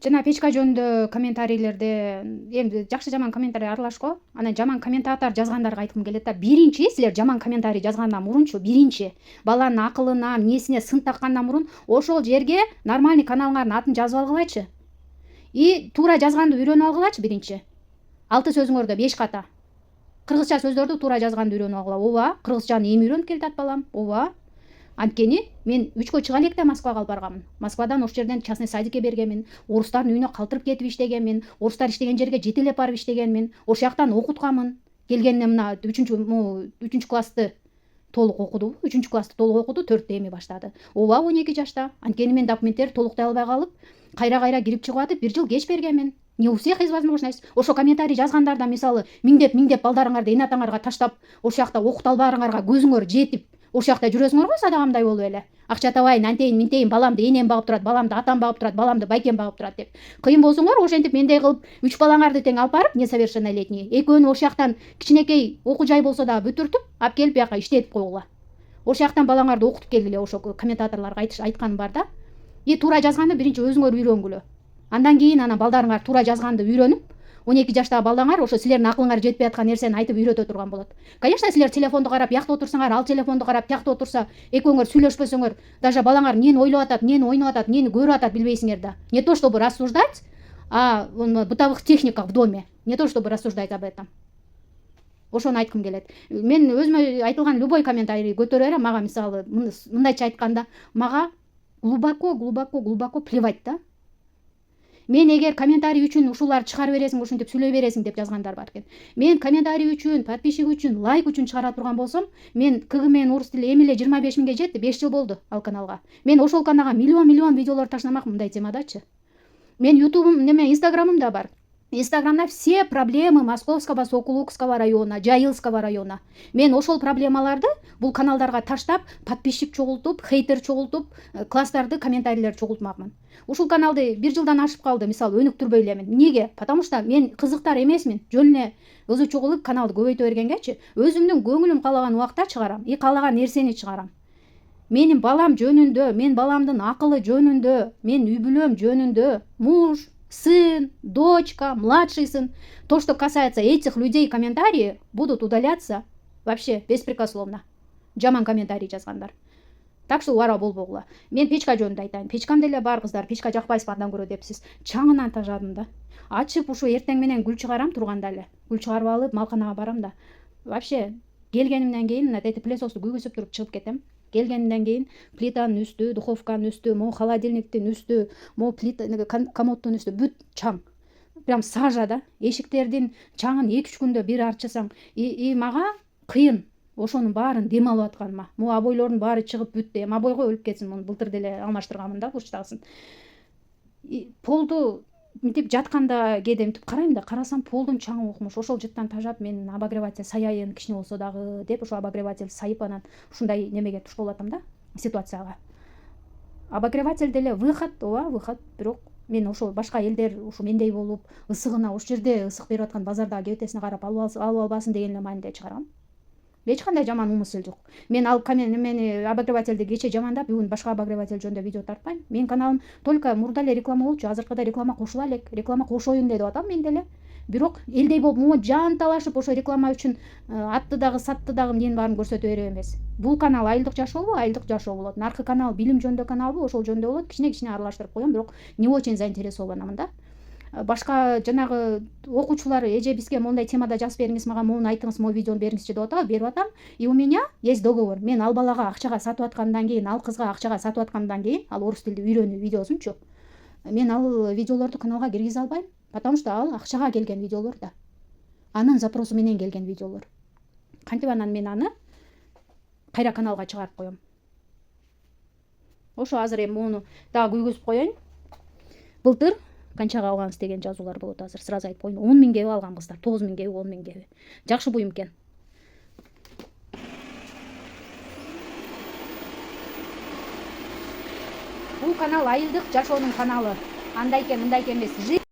жана печка жөнүндө комментарийлерде эми жакшы жаман комментарий аралаш го. Анан жаман комментатор жазгандарга айткым келет да, биринчи силер жаман комментарий жазгандан мурунчу, биринчи баланын акылына, эмнесине сын таккандан мурун ошол жерге нормальный каналыңардын атын жазып алгылачы. И туура жазганды үйрөнүп алгылачы биринчи. 6 сөзүңөрдө 5 ката. Кыргызча сөздөрдү туура жазганды үйрөнүп алгыла. Ооба, кыргызчаны эми үйрөнүп келатат балам. Ооба. Анткени мен 3кө чыга электе Москвага алып барганмын. Москвадан ошол жерден частный садикке бергенмин. Орустардын үйүнө калтырып кетип иштегенмин. Орустар иштеген жерге жетелеп барып иштегенмин. Ошол жактан окутканмын. Келгенде мына 3 классты толук окуду. 3 классты толук окуду, 4-тө эми баштады. Ооба, 12 жашта. Анткени мен документтерди толуктай албай калып, кайра кирип чыгып атып 1 жыл кеч бергенмин. Не у всех есть возможность. Ошо комментарий жазгандарда мисалы миңдеп балдарыңарды эне атаңарга таштап, ошол жакта окута албаарыңарга көзүңөр жетип, ошол жакта жүрөсүңөр го садагамдай болуп эле. Акча табайын, антейин, минтейин, баламды энем багып турат, баламды атам багып турат, баламды байкем багып турат деп. Кыйын болсоңор ошентип мендей кылып 3 балаңарды тең алып барып, несовершеннолетний, экөөнү ошол жактан кичинекей окуу жай болсо да бүтүртүп, алып келип бияка иштетип койгула. Ошол жактан балаңарды окутуп келгиле, ошо комментаторлорго айтканым бар да. И туура жазганды биринчи өзүңөр үйрөнгүлө. Андан кийин анан балдарыңар туура жазганды үйрөнүп, 12 жаштагы балдаңар ошо силердин акылыңар жетпей аткан нерсени айтып үйрөтө турган болот. Конечно, силер телефонду карап, бияқта отурсаңар, ал телефонду карап, тиякта отурса, экөөңөр сүйлөшпөсөңөр, даже балаңар эмнени ойлоп атат, эмнени ойноп атат, эмнени көрүп атат билбейсиңер да. Не то чтобы рассуждать о бытовых техниках в доме, не то чтобы рассуждать об этом. Ошону айткым келет. Мен өзүмө айтылган любой комментарий көтөрө берем. Мага мисалы мындайча айтканда, мага глубоко плевать да. Мен эгер комментарий үчүн ушуларды чыгарып бересиң, ушинтип сүйлөй бересиң деп жазгандар бар экен. Мен комментарий үчүн, подписчик үчүн, лайк үчүн чыгара турган болсом, мен КГ менен орус тили эми эле 25 миңге жетти, 5 жыл болду ал каналга. Мен ошол каналга миллион видеолор таштамак мындай темадачы. Мен ютубум, инстаграмым да бар. Инстаграмда все проблемы Московского, Сокулукского района, Жайылского района. Мен ошол проблемаларды бул каналдарга таштап, подписчик чогултуп, хейтер чогултуп, класстарды, комментарийлерди чогултмакмын. Ушул каналды 1 жылдан ашып калды, мисалы өнүктүрбөй элемин. Неге? Потому что мен кызыктар эмесмин. Жөн эле ызычуу кылып каналды көбөйтө бергенгечи, өзүмдүн көңүлүм каалаган убакта чыгарам, каалаган нерсени чыгарам. Менин балам жөнүндө, мен баламдын акылы жөнүндө, мен үй бүлөм жөнүндө, муж, сын, дочка, младший сын. То, что касается этих людей, комментарии будут удаляться вообще беспрекословно. Жаман комментарий жазгандар. Так что убара болбогула. Мен печка жөнүндө айтайын. Печкам деле бар кыздар, печка жакпайсызбы андан көрө депсиз. Чаңынан тажадым да. Ачып ушу эртең менен гүл чыгарам турганда эле. Гүл чыгарып алып малканага барам да. Вообще келгенимден кийин мына эти пылесосту күйгүзүп туруп чыгып кетем. Келгенден кийин плитанын үстү, духовканын үстү, могу холодильниктин үстү, могу плита, комоддун үстү бүт чаң. Прям сажа да. Эшиктердин чаңын 2-3 күндө бир арчысаң, мага кыйын. Ошонун баарын дем алып атканыма. Могу обойлордун баары чыгып бүттү. Эми обойго өлүп кетсин, муну былтыр деле алмаштырганмын да бурчтагысын. Полду мынтип жатканда кээде мынтип карайм да, карасам полдун чаңы окмуш. Ошол жыттан тажап мен обогреватель саяйын кичине болсо дагы деп ошо обогреватель сайып анан ушундай немеге туш болуп атам да, ситуацияга. Обогреватель деле выход, ооба, выход, бирок мен ошо башка элдер ушу мендей болуп, ысыгына ошол жерде ысык берип аткан базардагы кебетесине карап алып албасын деген эле мааниде чыгаргам. Эч кандай жаман умысыл жок. Мен ал мени обогревательди кече жамандап, бүгүн башка обогреватель жөнүндө видео тартпайм. Менин каналым только мурда эле реклама болчу, азыркыда реклама кошула элек. Реклама кошоюн деп атам мен деле. Бирок элдей болуп могу жан талашып ошо реклама үчүн атты дагы, сатты дагы эмнени баарын көрсөтө берем эмес. Бул канал айылдык жашообу? Айылдык жашоо болот. Наркы канал билим жөнүндө каналбы? Ошол жөнүндө болот. Кичине аралаштырып коем, бирок не очень заинтересованамын да. Башка жанагы окуучулар эже бизге мондай темада жазып бериңиз, мага моуну айтыңыз, могу видеону бериңизчи деп атабы, берип атам. И у меня есть договор. Мен ал балага акчага сатып аткандан кийин, ал кызга акчага сатып аткандан кийин, ал орус тилди үйрөнүү видеосунчу, мен ал видеолорду каналга киргизе албайм, потому что ал акчага келген видеолор да. Анын запросу менен келген видеолор. Кантип анан мен аны кайра каналга чыгарып коем. Ошо азыр эми муну дагы күйгүзүп коеюн. Былтыр канчага алганбыз деген жазуулар болот азыр. Сразу айтып коеюн. 10 миңге алган кыздар, 9 миңге, 10 миңге. Жакшы буюм экен. Бул канал айылдык жашоонун каналы. Андай экен, мындай экен эмес.